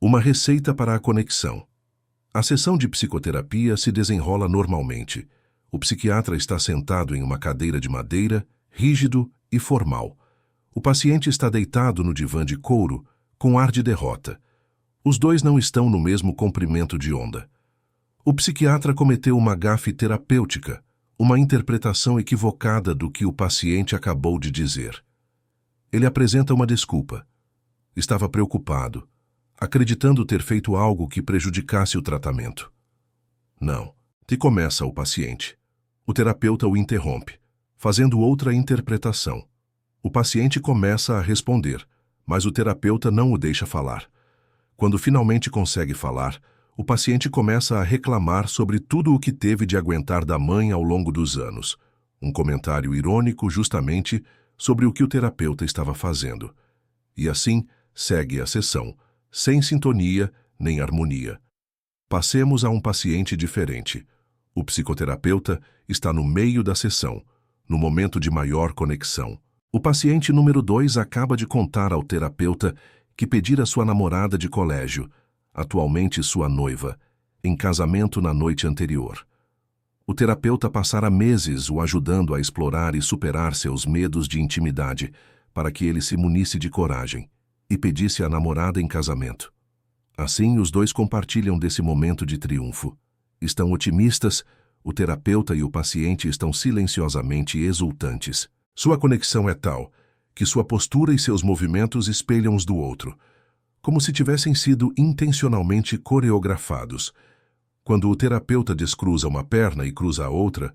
Uma receita para a conexão. A sessão de psicoterapia se desenrola normalmente. O psiquiatra está sentado em uma cadeira de madeira, rígido e formal. O paciente está deitado no divã de couro, com ar de derrota. Os dois não estão no mesmo comprimento de onda. O psiquiatra cometeu uma gafe terapêutica, uma interpretação equivocada do que o paciente acabou de dizer. Ele apresenta uma desculpa. Estava preocupado, acreditando ter feito algo que prejudicasse o tratamento. Não. E começa o paciente. O terapeuta o interrompe, fazendo outra interpretação. O paciente começa a responder, mas o terapeuta não o deixa falar. Quando finalmente consegue falar, o paciente começa a reclamar sobre tudo o que teve de aguentar da mãe ao longo dos anos. Um comentário irônico justamente sobre o que o terapeuta estava fazendo. E assim segue a sessão, sem sintonia nem harmonia. Passemos a um paciente diferente. O psicoterapeuta está no meio da sessão, no momento de maior conexão. O paciente número 2 acaba de contar ao terapeuta que pedira sua namorada de colégio, atualmente sua noiva, em casamento na noite anterior. O terapeuta passara meses o ajudando a explorar e superar seus medos de intimidade, para que ele se munisse de coragem e pedisse a namorada em casamento. Assim, os dois compartilham desse momento de triunfo. Estão otimistas, o terapeuta e o paciente estão silenciosamente exultantes. Sua conexão é tal que sua postura e seus movimentos espelham os do outro, como se tivessem sido intencionalmente coreografados. Quando o terapeuta descruza uma perna e cruza a outra,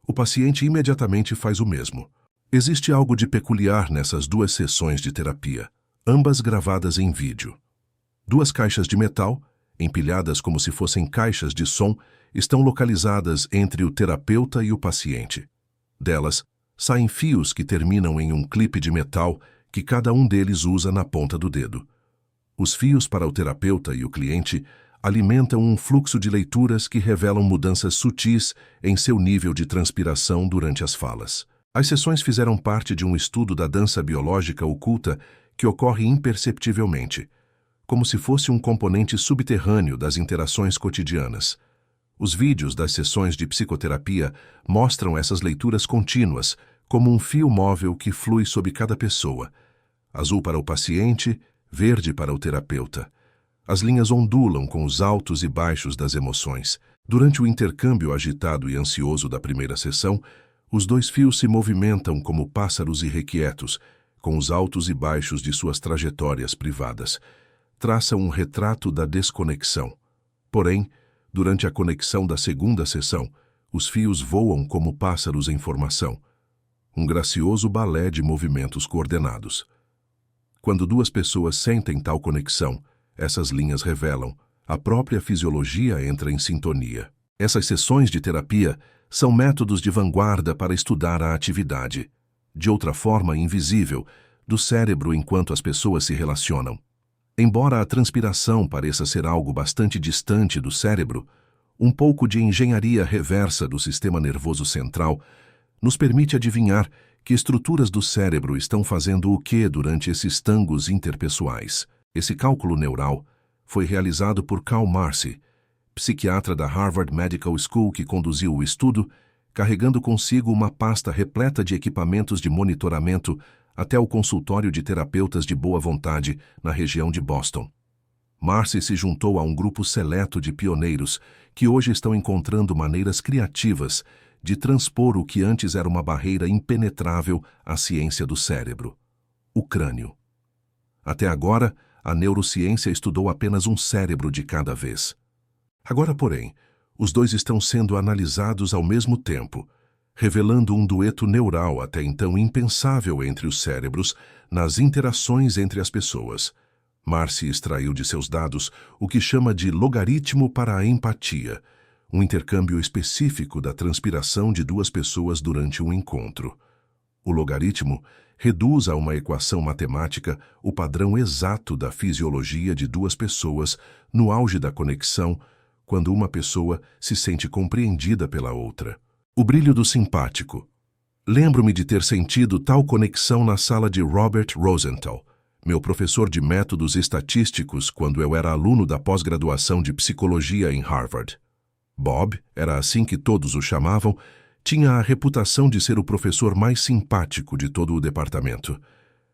o paciente imediatamente faz o mesmo. Existe algo de peculiar nessas duas sessões de terapia, ambas gravadas em vídeo. Duas caixas de metal, empilhadas como se fossem caixas de som, estão localizadas entre o terapeuta e o paciente. Delas, saem fios que terminam em um clipe de metal que cada um deles usa na ponta do dedo. Os fios para o terapeuta e o cliente alimentam um fluxo de leituras que revelam mudanças sutis em seu nível de transpiração durante as falas. As sessões fizeram parte de um estudo da dança biológica oculta que ocorre imperceptivelmente, como se fosse um componente subterrâneo das interações cotidianas. Os vídeos das sessões de psicoterapia mostram essas leituras contínuas, como um fio móvel que flui sob cada pessoa. Azul para o paciente, verde para o terapeuta. As linhas ondulam com os altos e baixos das emoções. Durante o intercâmbio agitado e ansioso da primeira sessão, os dois fios se movimentam como pássaros irrequietos, com os altos e baixos de suas trajetórias privadas. Traçam um retrato da desconexão. Porém, durante a conexão da segunda sessão, os fios voam como pássaros em formação. Um gracioso balé de movimentos coordenados. Quando duas pessoas sentem tal conexão, essas linhas revelam, a própria fisiologia entra em sintonia. Essas sessões de terapia são métodos de vanguarda para estudar a atividade, de outra forma invisível, do cérebro enquanto as pessoas se relacionam. Embora a transpiração pareça ser algo bastante distante do cérebro, um pouco de engenharia reversa do sistema nervoso central nos permite adivinhar que estruturas do cérebro estão fazendo o que durante esses tangos interpessoais. Esse cálculo neural foi realizado por Karl Marcy, psiquiatra da Harvard Medical School que conduziu o estudo, carregando consigo uma pasta repleta de equipamentos de monitoramento até o consultório de terapeutas de boa vontade na região de Boston. Marcy se juntou a um grupo seleto de pioneiros que hoje estão encontrando maneiras criativas de transpor o que antes era uma barreira impenetrável à ciência do cérebro, o crânio. Até agora, a neurociência estudou apenas um cérebro de cada vez. Agora, porém, os dois estão sendo analisados ao mesmo tempo, revelando um dueto neural até então impensável entre os cérebros nas interações entre as pessoas. Marcy extraiu de seus dados o que chama de logaritmo para a empatia, um intercâmbio específico da transpiração de duas pessoas durante um encontro. O logaritmo reduz a uma equação matemática o padrão exato da fisiologia de duas pessoas no auge da conexão, quando uma pessoa se sente compreendida pela outra. O brilho do simpático. Lembro-me de ter sentido tal conexão na sala de Robert Rosenthal, meu professor de métodos estatísticos quando eu era aluno da pós-graduação de psicologia em Harvard. Bob, era assim que todos o chamavam, tinha a reputação de ser o professor mais simpático de todo o departamento.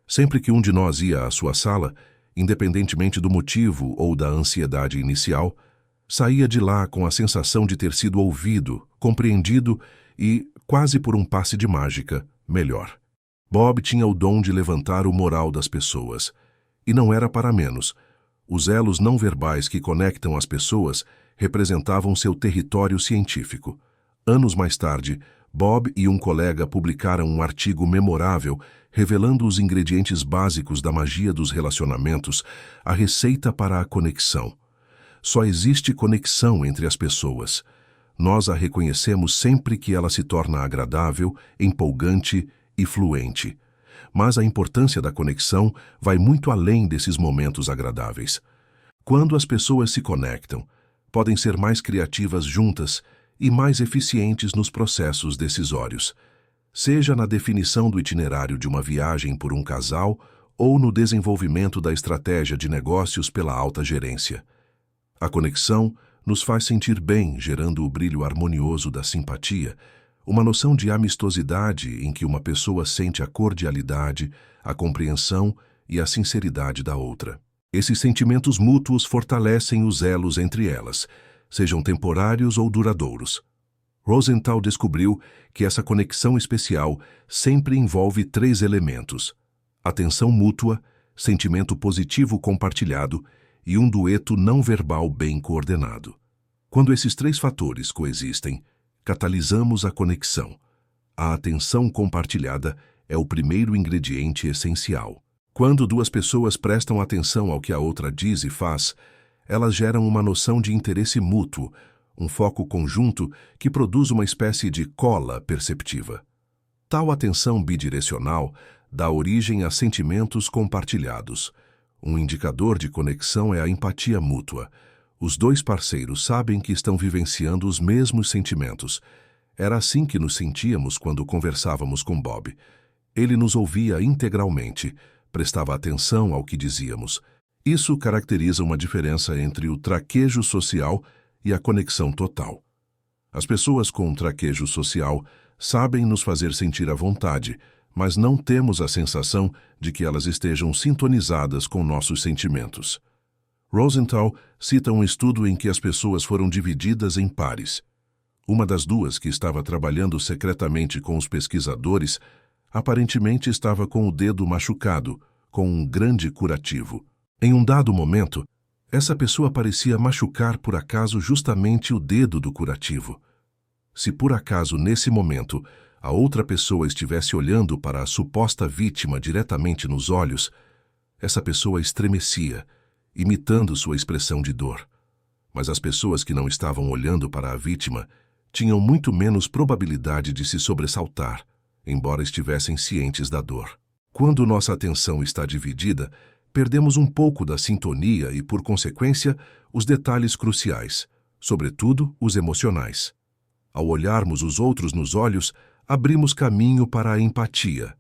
Sempre que um de nós ia à sua sala, independentemente do motivo ou da ansiedade inicial, saía de lá com a sensação de ter sido ouvido, compreendido e, quase por um passe de mágica, melhor. Bob tinha o dom de levantar o moral das pessoas. E não era para menos. Os elos não verbais que conectam as pessoas representavam seu território científico. Anos mais tarde, Bob e um colega publicaram um artigo memorável revelando os ingredientes básicos da magia dos relacionamentos, a receita para a conexão. Só existe conexão entre as pessoas. Nós a reconhecemos sempre que ela se torna agradável, empolgante e fluente. Mas a importância da conexão vai muito além desses momentos agradáveis. Quando as pessoas se conectam, podem ser mais criativas juntas e mais eficientes nos processos decisórios, seja na definição do itinerário de uma viagem por um casal ou no desenvolvimento da estratégia de negócios pela alta gerência. A conexão nos faz sentir bem, gerando o brilho harmonioso da simpatia, uma noção de amistosidade em que uma pessoa sente a cordialidade, a compreensão e a sinceridade da outra. Esses sentimentos mútuos fortalecem os elos entre elas, sejam temporários ou duradouros. Rosenthal descobriu que essa conexão especial sempre envolve 3 elementos: atenção mútua, sentimento positivo compartilhado e um dueto não verbal bem coordenado. Quando esses 3 fatores coexistem, catalisamos a conexão. A atenção compartilhada é o primeiro ingrediente essencial. Quando 2 pessoas prestam atenção ao que a outra diz e faz, elas geram uma noção de interesse mútuo, um foco conjunto que produz uma espécie de cola perceptiva. Tal atenção bidirecional dá origem a sentimentos compartilhados. Um indicador de conexão é a empatia mútua. Os 2 parceiros sabem que estão vivenciando os mesmos sentimentos. Era assim que nos sentíamos quando conversávamos com Bob. Ele nos ouvia integralmente, prestava atenção ao que dizíamos. Isso caracteriza uma diferença entre o traquejo social e a conexão total. As pessoas com traquejo social sabem nos fazer sentir à vontade, mas não temos a sensação de que elas estejam sintonizadas com nossos sentimentos. Rosenthal cita um estudo em que as pessoas foram divididas em pares. Uma das 2 que estava trabalhando secretamente com os pesquisadores aparentemente estava com o dedo machucado, com um grande curativo. Em um dado momento, essa pessoa parecia machucar por acaso justamente o dedo do curativo. Se por acaso nesse momento a outra pessoa estivesse olhando para a suposta vítima diretamente nos olhos, essa pessoa estremecia, imitando sua expressão de dor. Mas as pessoas que não estavam olhando para a vítima tinham muito menos probabilidade de se sobressaltar, embora estivessem cientes da dor. Quando nossa atenção está dividida, perdemos um pouco da sintonia e, por consequência, os detalhes cruciais, sobretudo os emocionais. Ao olharmos os outros nos olhos, abrimos caminho para a empatia.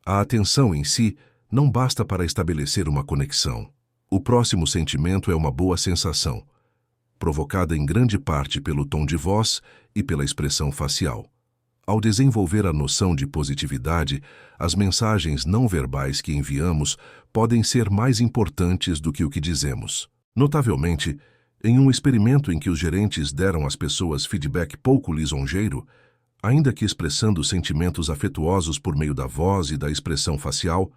A atenção em si não basta para estabelecer uma conexão. O próximo sentimento é uma boa sensação, provocada em grande parte pelo tom de voz e pela expressão facial. Ao desenvolver a noção de positividade, as mensagens não verbais que enviamos podem ser mais importantes do que o que dizemos. Notavelmente, em um experimento em que os gerentes deram às pessoas feedback pouco lisonjeiro, ainda que expressando sentimentos afetuosos por meio da voz e da expressão facial,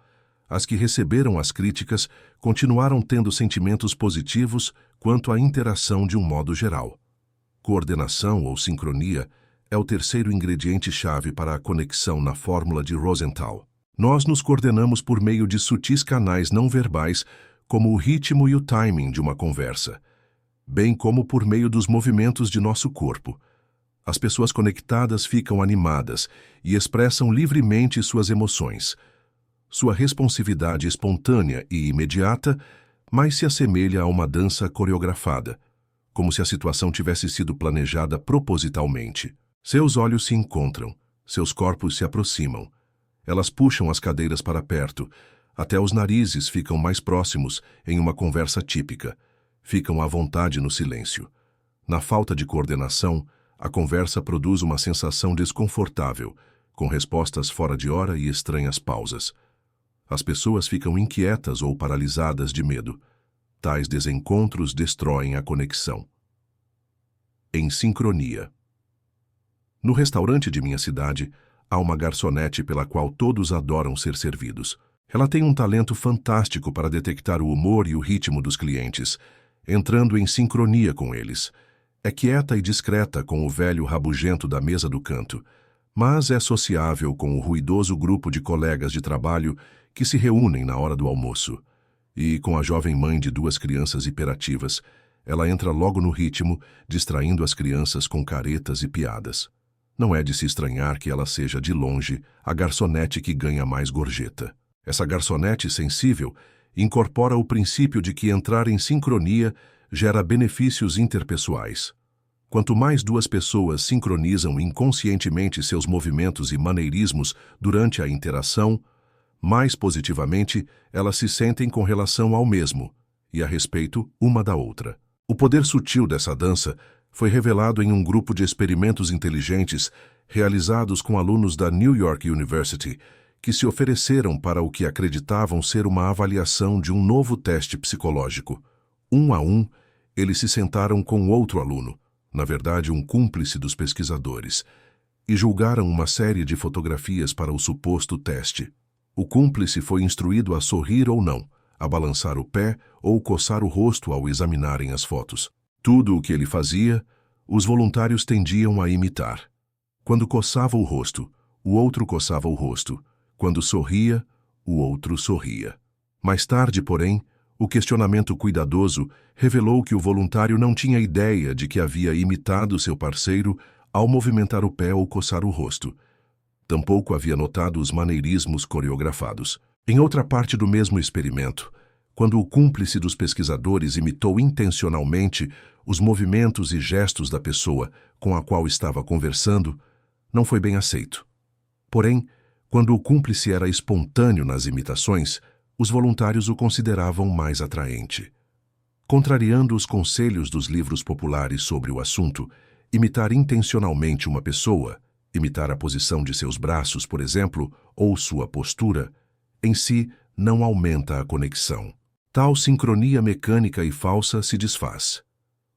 as que receberam as críticas continuaram tendo sentimentos positivos quanto à interação de um modo geral. Coordenação ou sincronia é o terceiro ingrediente-chave para a conexão na fórmula de Rosenthal. Nós nos coordenamos por meio de sutis canais não verbais, como o ritmo e o timing de uma conversa, bem como por meio dos movimentos de nosso corpo. As pessoas conectadas ficam animadas e expressam livremente suas emoções. Sua responsividade espontânea e imediata mais se assemelha a uma dança coreografada, como se a situação tivesse sido planejada propositalmente. Seus olhos se encontram, seus corpos se aproximam. Elas puxam as cadeiras para perto, Até os narizes ficam mais próximos em uma conversa típica. Ficam à vontade no silêncio. Na falta de coordenação, a conversa produz uma sensação desconfortável, com respostas fora de hora e estranhas pausas. As pessoas ficam inquietas ou paralisadas de medo. Tais desencontros destroem a conexão. Em sincronia. No restaurante de minha cidade, há uma garçonete pela qual todos adoram ser servidos. Ela tem um talento fantástico para detectar o humor e o ritmo dos clientes, entrando em sincronia com eles. É quieta e discreta com o velho rabugento da mesa do canto, mas é sociável com o ruidoso grupo de colegas de trabalho que se reúnem na hora do almoço. E com a jovem mãe de 2 crianças hiperativas, ela entra logo no ritmo, distraindo as crianças com caretas e piadas. Não é de se estranhar que ela seja, de longe, a garçonete que ganha mais gorjeta. Essa garçonete sensível incorpora o princípio de que entrar em sincronia gera benefícios interpessoais. Quanto mais 2 pessoas sincronizam inconscientemente seus movimentos e maneirismos durante a interação, mais positivamente elas se sentem com relação ao mesmo e a respeito uma da outra. O poder sutil dessa dança foi revelado em um grupo de experimentos inteligentes realizados com alunos da New York University, que se ofereceram para o que acreditavam ser uma avaliação de um novo teste psicológico. 1 a 1, eles se sentaram com outro aluno, na verdade um cúmplice dos pesquisadores, e julgaram uma série de fotografias para o suposto teste. O cúmplice foi instruído a sorrir ou não, a balançar o pé ou coçar o rosto ao examinarem as fotos. Tudo o que ele fazia, os voluntários tendiam a imitar. Quando coçava o rosto, o outro coçava o rosto. Quando sorria, o outro sorria. Mais tarde, porém, o questionamento cuidadoso revelou que o voluntário não tinha ideia de que havia imitado seu parceiro ao movimentar o pé ou coçar o rosto. Tampouco havia notado os maneirismos coreografados. Em outra parte do mesmo experimento, quando o cúmplice dos pesquisadores imitou intencionalmente os movimentos e gestos da pessoa com a qual estava conversando, não foi bem aceito. Porém, quando o cúmplice era espontâneo nas imitações, os voluntários o consideravam mais atraente. Contrariando os conselhos dos livros populares sobre o assunto, imitar intencionalmente uma pessoa, imitar a posição de seus braços, por exemplo, ou sua postura, em si não aumenta a conexão. Tal sincronia mecânica e falsa se desfaz.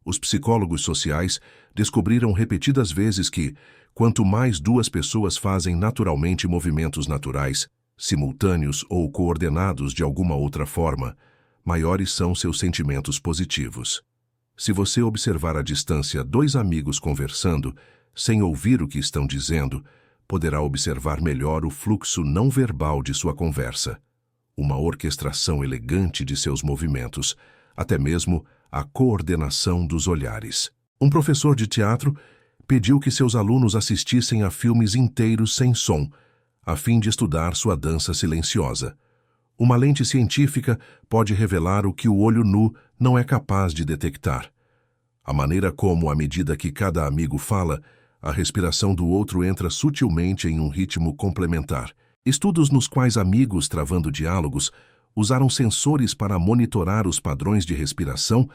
Os psicólogos sociais descobriram repetidas vezes que, quanto mais 2 pessoas fazem naturalmente movimentos naturais, simultâneos ou coordenados de alguma outra forma, maiores são seus sentimentos positivos. Se você observar à distância 2 amigos conversando, sem ouvir o que estão dizendo, poderá observar melhor o fluxo não verbal de sua conversa, uma orquestração elegante de seus movimentos, até mesmo a coordenação dos olhares. Um professor de teatro pediu que seus alunos assistissem a filmes inteiros sem som, a fim de estudar sua dança silenciosa. Uma lente científica pode revelar o que o olho nu não é capaz de detectar. A maneira como, à medida que cada amigo fala, a respiração do outro entra sutilmente em um ritmo complementar. Estudos nos quais amigos, travando diálogos, usaram sensores para monitorar os padrões de respiração,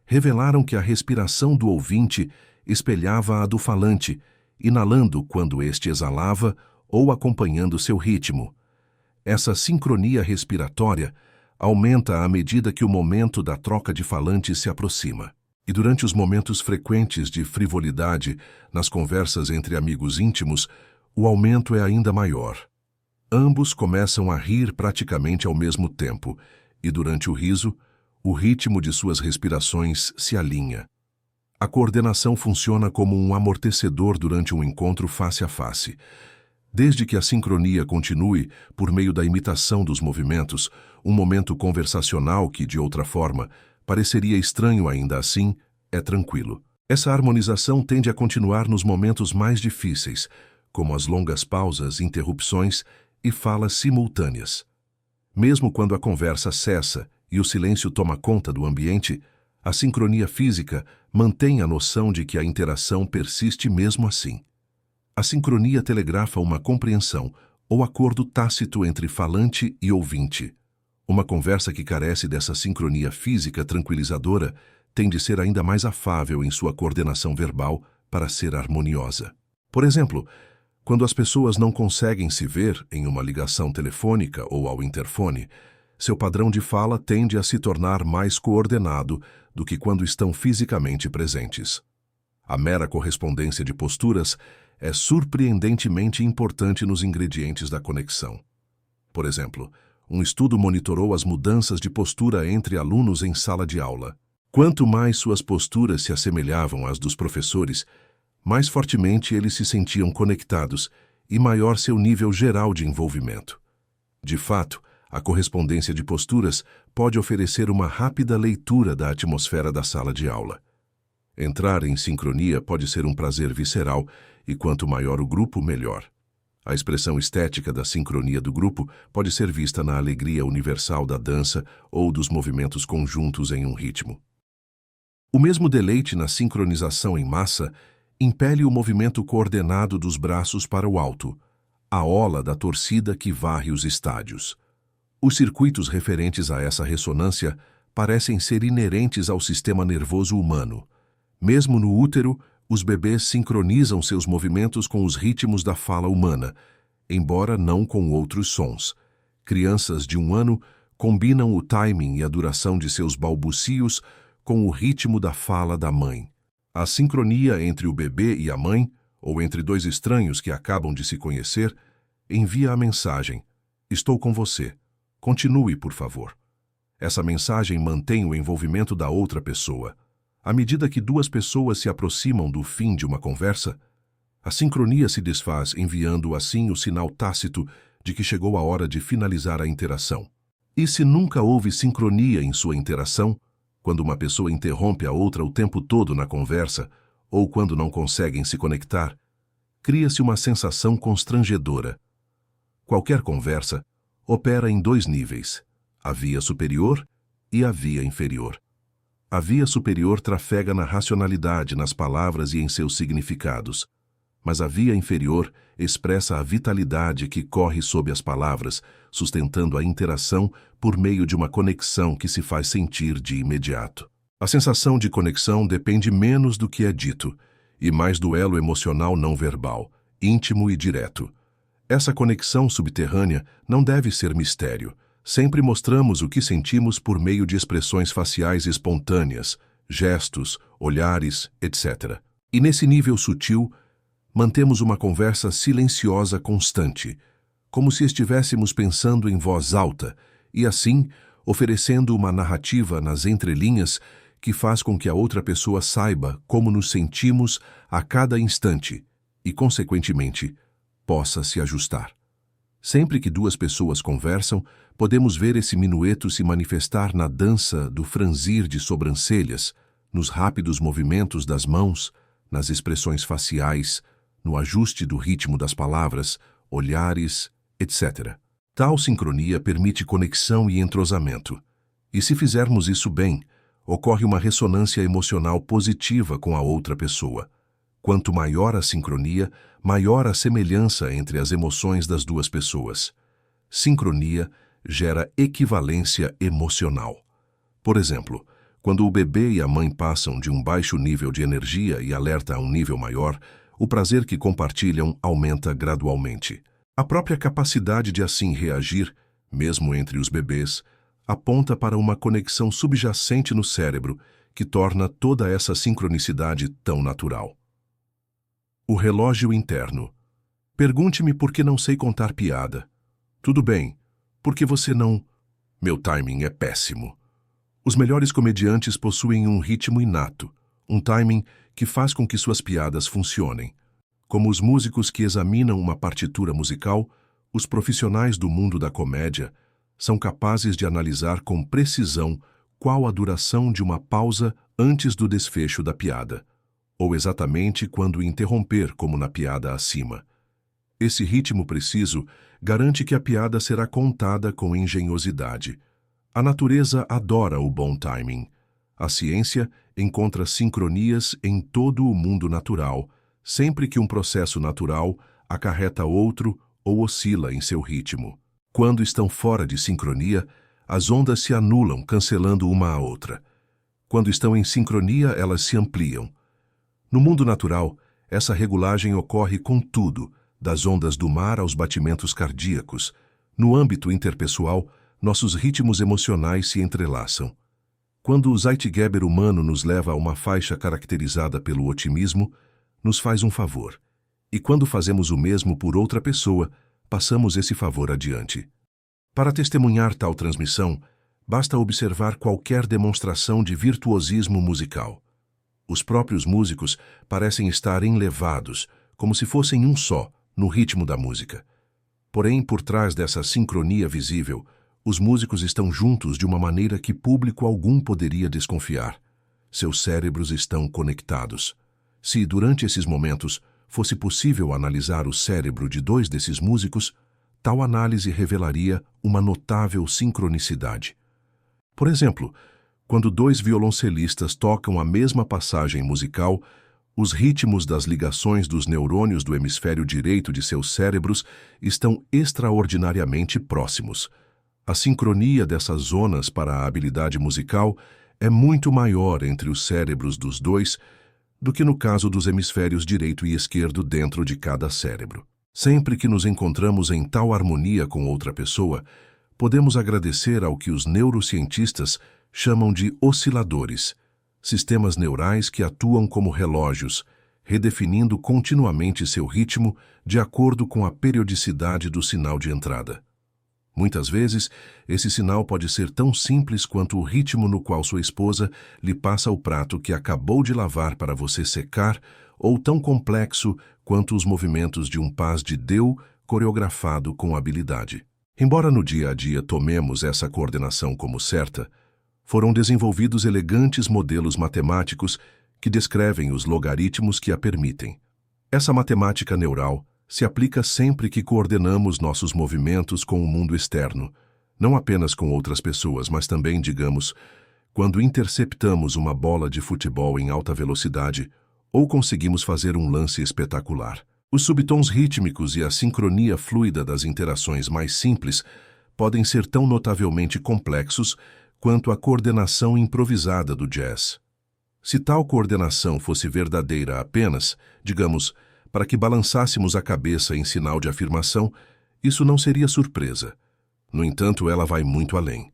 revelaram que a respiração do ouvinte espelhava a do falante, inalando quando este exalava ou acompanhando seu ritmo. Essa sincronia respiratória aumenta à medida que o momento da troca de falantes se aproxima. E durante os momentos frequentes de frivolidade nas conversas entre amigos íntimos, o aumento é ainda maior. Ambos começam a rir praticamente ao mesmo tempo, e durante o riso, o ritmo de suas respirações se alinha. A coordenação funciona como um amortecedor durante um encontro face a face. Desde que a sincronia continue por meio da imitação dos movimentos, um momento conversacional que, de outra forma, pareceria estranho ainda assim, é tranquilo. Essa harmonização tende a continuar nos momentos mais difíceis, como as longas pausas, interrupções e falas simultâneas. Mesmo quando a conversa cessa e o silêncio toma conta do ambiente, a sincronia física mantém a noção de que a interação persiste mesmo assim. A sincronia telegrafa uma compreensão ou acordo tácito entre falante e ouvinte, Uma conversa que carece dessa sincronia física tranquilizadora tem de ser ainda mais afável em sua coordenação verbal para ser harmoniosa. Por exemplo, quando as pessoas não conseguem se ver em uma ligação telefônica ou ao interfone, seu padrão de fala tende a se tornar mais coordenado do que quando estão fisicamente presentes. A mera correspondência de posturas é surpreendentemente importante nos ingredientes da conexão. Por exemplo, um estudo monitorou as mudanças de postura entre alunos em sala de aula. Quanto mais suas posturas se assemelhavam às dos professores, mais fortemente eles se sentiam conectados e maior seu nível geral de envolvimento. De fato, a correspondência de posturas pode oferecer uma rápida leitura da atmosfera da sala de aula. Entrar em sincronia pode ser um prazer visceral e quanto maior o grupo, melhor. A expressão estética da sincronia do grupo pode ser vista na alegria universal da dança ou dos movimentos conjuntos em um ritmo. O mesmo deleite na sincronização em massa impele o movimento coordenado dos braços para o alto, a ola da torcida que varre os estádios. Os circuitos referentes a essa ressonância parecem ser inerentes ao sistema nervoso humano. Mesmo no útero, os bebês sincronizam seus movimentos com os ritmos da fala humana, embora não com outros sons. Crianças de 1 ano combinam o timing e a duração de seus balbucios com o ritmo da fala da mãe. A sincronia entre o bebê e a mãe, ou entre dois estranhos que acabam de se conhecer, envia a mensagem: "Estou com você. Continue, por favor." Essa mensagem mantém o envolvimento da outra pessoa. À medida que duas pessoas se aproximam do fim de uma conversa, a sincronia se desfaz, enviando assim o sinal tácito de que chegou a hora de finalizar a interação. E se nunca houve sincronia em sua interação, quando uma pessoa interrompe a outra o tempo todo na conversa, ou quando não conseguem se conectar, cria-se uma sensação constrangedora. Qualquer conversa opera em 2 níveis, a via superior e a via inferior. A via superior trafega na racionalidade, nas palavras e em seus significados, mas a via inferior expressa a vitalidade que corre sob as palavras, sustentando a interação por meio de uma conexão que se faz sentir de imediato. A sensação de conexão depende menos do que é dito, e mais do elo emocional não verbal, íntimo e direto. Essa conexão subterrânea não deve ser mistério. Sempre mostramos o que sentimos por meio de expressões faciais espontâneas, gestos, olhares, etc. E nesse nível sutil, mantemos uma conversa silenciosa constante, como se estivéssemos pensando em voz alta, e assim, oferecendo uma narrativa nas entrelinhas que faz com que a outra pessoa saiba como nos sentimos a cada instante e, consequentemente, possa se ajustar. Sempre que duas pessoas conversam, podemos ver esse minueto se manifestar na dança do franzir de sobrancelhas, nos rápidos movimentos das mãos, nas expressões faciais, no ajuste do ritmo das palavras, olhares, etc. Tal sincronia permite conexão e entrosamento. E se fizermos isso bem, ocorre uma ressonância emocional positiva com a outra pessoa. Quanto maior a sincronia, maior a semelhança entre as emoções das duas pessoas. Sincronia gera equivalência emocional. Por exemplo, quando o bebê e a mãe passam de um baixo nível de energia e alerta a um nível maior, o prazer que compartilham aumenta gradualmente. A própria capacidade de assim reagir, mesmo entre os bebês, aponta para uma conexão subjacente no cérebro que torna toda essa sincronicidade tão natural. O relógio interno. Pergunte-me por que não sei contar piada. Tudo bem, porque você não... Meu timing é péssimo. Os melhores comediantes possuem um ritmo inato, um timing que faz com que suas piadas funcionem. Como os músicos que examinam uma partitura musical, os profissionais do mundo da comédia são capazes de analisar com precisão qual a duração de uma pausa antes do desfecho da piada, ou exatamente quando interromper, como na piada acima. Esse ritmo preciso garante que a piada será contada com engenhosidade. A natureza adora o bom timing. A ciência encontra sincronias em todo o mundo natural, sempre que um processo natural acarreta outro ou oscila em seu ritmo. Quando estão fora de sincronia, as ondas se anulam, cancelando uma a outra. Quando estão em sincronia, elas se ampliam. No mundo natural, essa regulagem ocorre com tudo, das ondas do mar aos batimentos cardíacos. No âmbito interpessoal, nossos ritmos emocionais se entrelaçam. Quando o Zeitgeber humano nos leva a uma faixa caracterizada pelo otimismo, nos faz um favor. E quando fazemos o mesmo por outra pessoa, passamos esse favor adiante. Para testemunhar tal transmissão, basta observar qualquer demonstração de virtuosismo musical. Os próprios músicos parecem estar enlevados, como se fossem um só, no ritmo da música. Porém, por trás dessa sincronia visível, os músicos estão juntos de uma maneira que público algum poderia desconfiar. Seus cérebros estão conectados. Se, durante esses momentos, fosse possível analisar o cérebro de dois desses músicos, tal análise revelaria uma notável sincronicidade. Por exemplo, quando dois violoncelistas tocam a mesma passagem musical, os ritmos das ligações dos neurônios do hemisfério direito de seus cérebros estão extraordinariamente próximos. A sincronia dessas zonas para a habilidade musical é muito maior entre os cérebros dos dois do que no caso dos hemisférios direito e esquerdo dentro de cada cérebro. Sempre que nos encontramos em tal harmonia com outra pessoa, podemos agradecer ao que os neurocientistas chamam de osciladores, sistemas neurais que atuam como relógios, redefinindo continuamente seu ritmo de acordo com a periodicidade do sinal de entrada. Muitas vezes, esse sinal pode ser tão simples quanto o ritmo no qual sua esposa lhe passa o prato que acabou de lavar para você secar, ou tão complexo quanto os movimentos de um pas de Deu coreografado com habilidade. Embora no dia a dia tomemos essa coordenação como certa, foram desenvolvidos elegantes modelos matemáticos que descrevem os logaritmos que a permitem. Essa matemática neural se aplica sempre que coordenamos nossos movimentos com o mundo externo, não apenas com outras pessoas, mas também, digamos, quando interceptamos uma bola de futebol em alta velocidade ou conseguimos fazer um lance espetacular. Os subtons rítmicos e a sincronia fluida das interações mais simples podem ser tão notavelmente complexos quanto a coordenação improvisada do jazz. Se tal coordenação fosse verdadeira apenas, digamos, para que balançássemos a cabeça em sinal de afirmação, isso não seria surpresa. No entanto, ela vai muito além.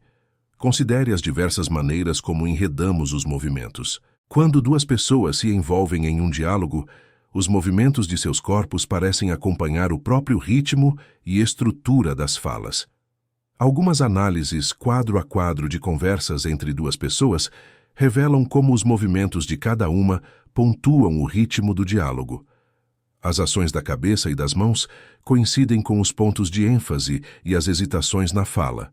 Considere as diversas maneiras como enredamos os movimentos. Quando duas pessoas se envolvem em um diálogo, os movimentos de seus corpos parecem acompanhar o próprio ritmo e estrutura das falas. Algumas análises quadro a quadro de conversas entre duas pessoas revelam como os movimentos de cada uma pontuam o ritmo do diálogo. As ações da cabeça e das mãos coincidem com os pontos de ênfase e as hesitações na fala.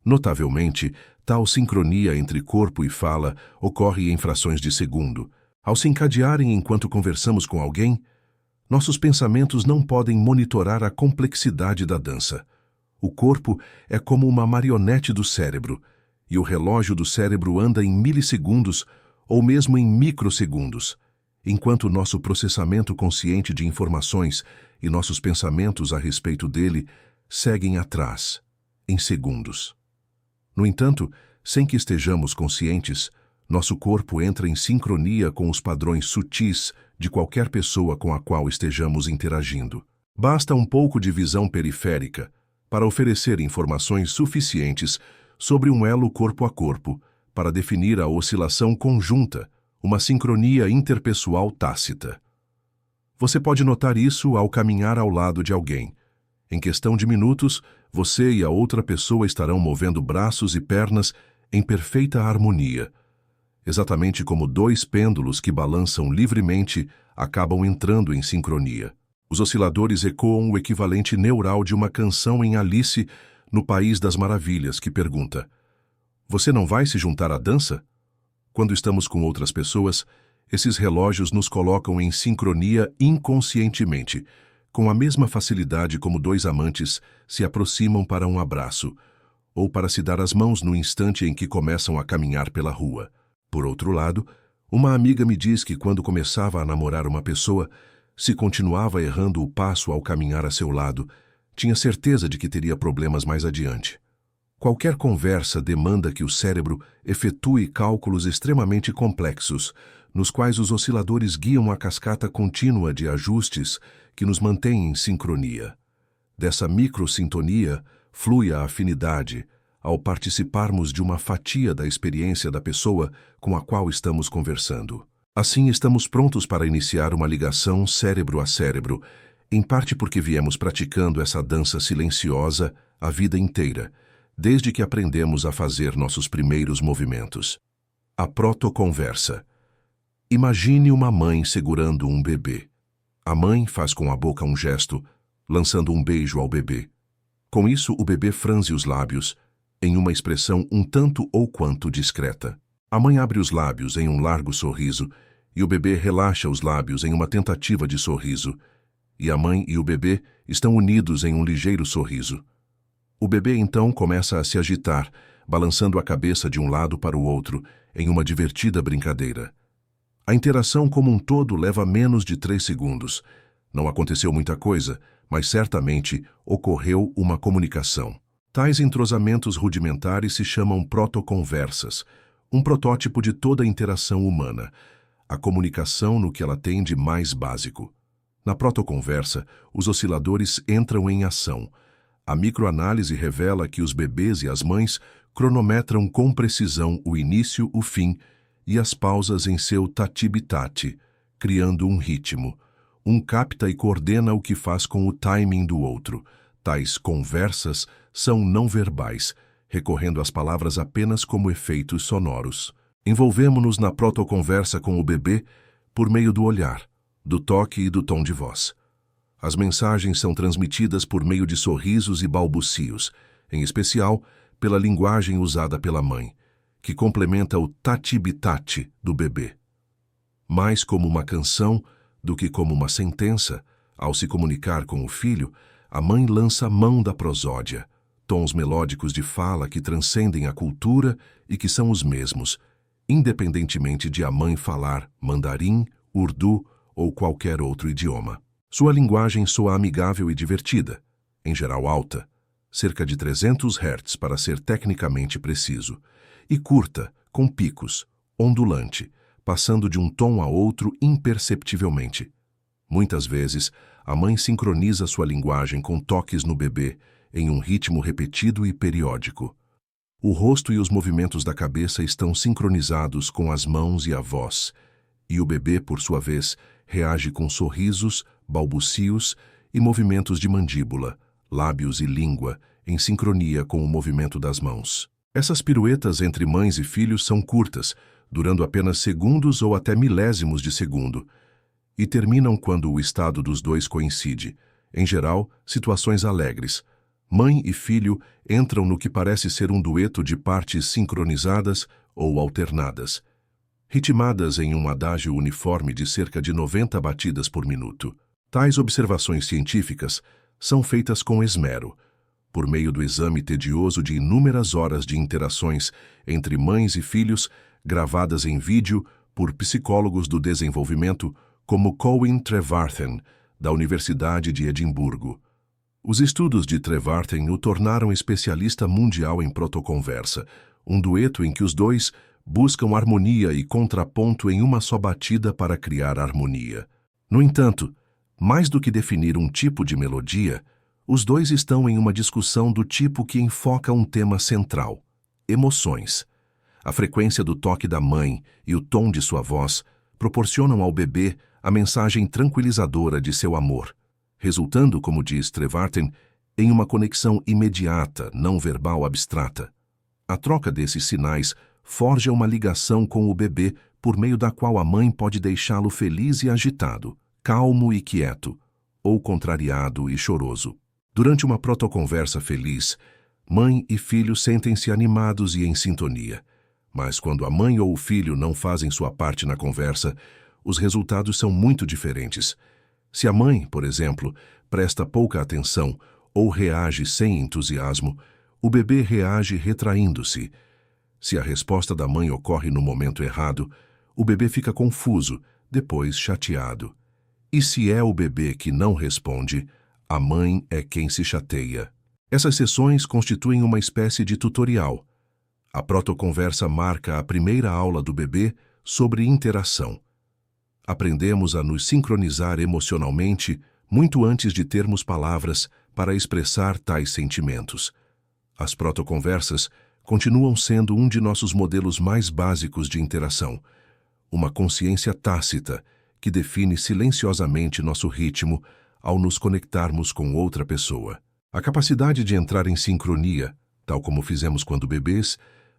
Notavelmente, tal sincronia entre corpo e fala ocorre em frações de segundo. Ao se encadearem enquanto conversamos com alguém, nossos pensamentos não podem monitorar a complexidade da dança. O corpo é como uma marionete do cérebro, e o relógio do cérebro anda em milissegundos ou mesmo em microsegundos, enquanto nosso processamento consciente de informações e nossos pensamentos a respeito dele seguem atrás, em segundos. No entanto, sem que estejamos conscientes, nosso corpo entra em sincronia com os padrões sutis de qualquer pessoa com a qual estejamos interagindo. Basta um pouco de visão periférica para oferecer informações suficientes sobre um elo corpo a corpo para definir a oscilação conjunta, uma sincronia interpessoal tácita. Você pode notar isso ao caminhar ao lado de alguém. Em questão de minutos, você e a outra pessoa estarão movendo braços e pernas em perfeita harmonia. Exatamente como dois pêndulos que balançam livremente acabam entrando em sincronia. Os osciladores ecoam o equivalente neural de uma canção em Alice no País das Maravilhas, que pergunta: "Você não vai se juntar à dança?" Quando estamos com outras pessoas, esses relógios nos colocam em sincronia inconscientemente, com a mesma facilidade como dois amantes se aproximam para um abraço, ou para se dar as mãos no instante em que começam a caminhar pela rua. Por outro lado, uma amiga me diz que quando começava a namorar uma pessoa, se continuava errando o passo ao caminhar a seu lado, tinha certeza de que teria problemas mais adiante. Qualquer conversa demanda que o cérebro efetue cálculos extremamente complexos, nos quais os osciladores guiam a cascata contínua de ajustes que nos mantém em sincronia. Dessa microsintonia flui a afinidade, ao participarmos de uma fatia da experiência da pessoa com a qual estamos conversando. Assim, estamos prontos para iniciar uma ligação cérebro a cérebro, em parte porque viemos praticando essa dança silenciosa a vida inteira, desde que aprendemos a fazer nossos primeiros movimentos. A protoconversa. Imagine uma mãe segurando um bebê. A mãe faz com a boca um gesto, lançando um beijo ao bebê. Com isso, o bebê franze os lábios, em uma expressão um tanto ou quanto discreta. A mãe abre os lábios em um largo sorriso, e o bebê relaxa os lábios em uma tentativa de sorriso, e a mãe e o bebê estão unidos em um ligeiro sorriso. O bebê então começa a se agitar, balançando a cabeça de um lado para o outro, em uma divertida brincadeira. A interação como um todo leva menos de 3 segundos. Não aconteceu muita coisa, mas certamente ocorreu uma comunicação. Tais entrosamentos rudimentares se chamam protoconversas, um protótipo de toda a interação humana, a comunicação no que ela tem de mais básico. Na protoconversa, os osciladores entram em ação. A microanálise revela que os bebês e as mães cronometram com precisão o início, o fim e as pausas em seu tati-bitati, criando um ritmo. Um capta e coordena o que faz com o timing do outro. Tais conversas são não verbais, recorrendo às palavras apenas como efeitos sonoros. Envolvemo-nos na protoconversa com o bebê por meio do olhar, do toque e do tom de voz. As mensagens são transmitidas por meio de sorrisos e balbucios, em especial pela linguagem usada pela mãe, que complementa o tati-bitati do bebê. Mais como uma canção do que como uma sentença, ao se comunicar com o filho, a mãe lança mão da prosódia, tons melódicos de fala que transcendem a cultura e que são os mesmos, independentemente de a mãe falar mandarim, urdu ou qualquer outro idioma. Sua linguagem soa amigável e divertida, em geral alta, cerca de 300 Hz para ser tecnicamente preciso, e curta, com picos, ondulante, passando de um tom a outro imperceptivelmente. Muitas vezes, a mãe sincroniza sua linguagem com toques no bebê, em um ritmo repetido e periódico. O rosto e os movimentos da cabeça estão sincronizados com as mãos e a voz, e o bebê, por sua vez, reage com sorrisos, balbucios e movimentos de mandíbula, lábios e língua, em sincronia com o movimento das mãos. Essas piruetas entre mães e filhos são curtas, durando apenas segundos ou até milésimos de segundo, e terminam quando o estado dos dois coincide, em geral, situações alegres. Mãe e filho entram no que parece ser um dueto de partes sincronizadas ou alternadas, ritmadas em um adágio uniforme de cerca de 90 batidas por minuto. Tais observações científicas são feitas com esmero, por meio do exame tedioso de inúmeras horas de interações entre mães e filhos, gravadas em vídeo por psicólogos do desenvolvimento como Colin Trevarthen, da Universidade de Edimburgo. Os estudos de Trevarthen o tornaram especialista mundial em protoconversa, um dueto em que os dois buscam harmonia e contraponto em uma só batida para criar harmonia. No entanto, mais do que definir um tipo de melodia, os dois estão em uma discussão do tipo que enfoca um tema central: emoções. A frequência do toque da mãe e o tom de sua voz proporcionam ao bebê a mensagem tranquilizadora de seu amor, resultando, como diz Trevarthen, em uma conexão imediata, não verbal abstrata. A troca desses sinais forja uma ligação com o bebê por meio da qual a mãe pode deixá-lo feliz e agitado, calmo e quieto, ou contrariado e choroso. Durante uma protoconversa feliz, mãe e filho sentem-se animados e em sintonia. Mas quando a mãe ou o filho não fazem sua parte na conversa, os resultados são muito diferentes. Se a mãe, por exemplo, presta pouca atenção ou reage sem entusiasmo, o bebê reage retraindo-se. Se a resposta da mãe ocorre no momento errado, o bebê fica confuso, depois chateado. E se é o bebê que não responde, a mãe é quem se chateia. Essas sessões constituem uma espécie de tutorial. A protoconversa marca a primeira aula do bebê sobre interação. Aprendemos a nos sincronizar emocionalmente muito antes de termos palavras para expressar tais sentimentos. As protoconversas continuam sendo um de nossos modelos mais básicos de interação, uma consciência tácita que define silenciosamente nosso ritmo ao nos conectarmos com outra pessoa. A capacidade de entrar em sincronia, tal como fizemos quando bebês,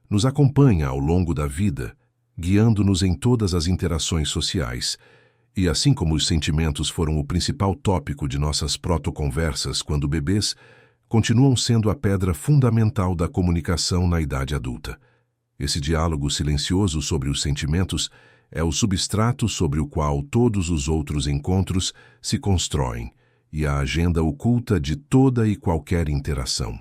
nos acompanha ao longo da vida, guiando-nos em todas as interações sociais. E assim como os sentimentos foram o principal tópico de nossas protoconversas quando bebês, continuam sendo a pedra fundamental da comunicação na idade adulta. Esse diálogo silencioso sobre os sentimentos é o substrato sobre o qual todos os outros encontros se constroem e a agenda oculta de toda e qualquer interação.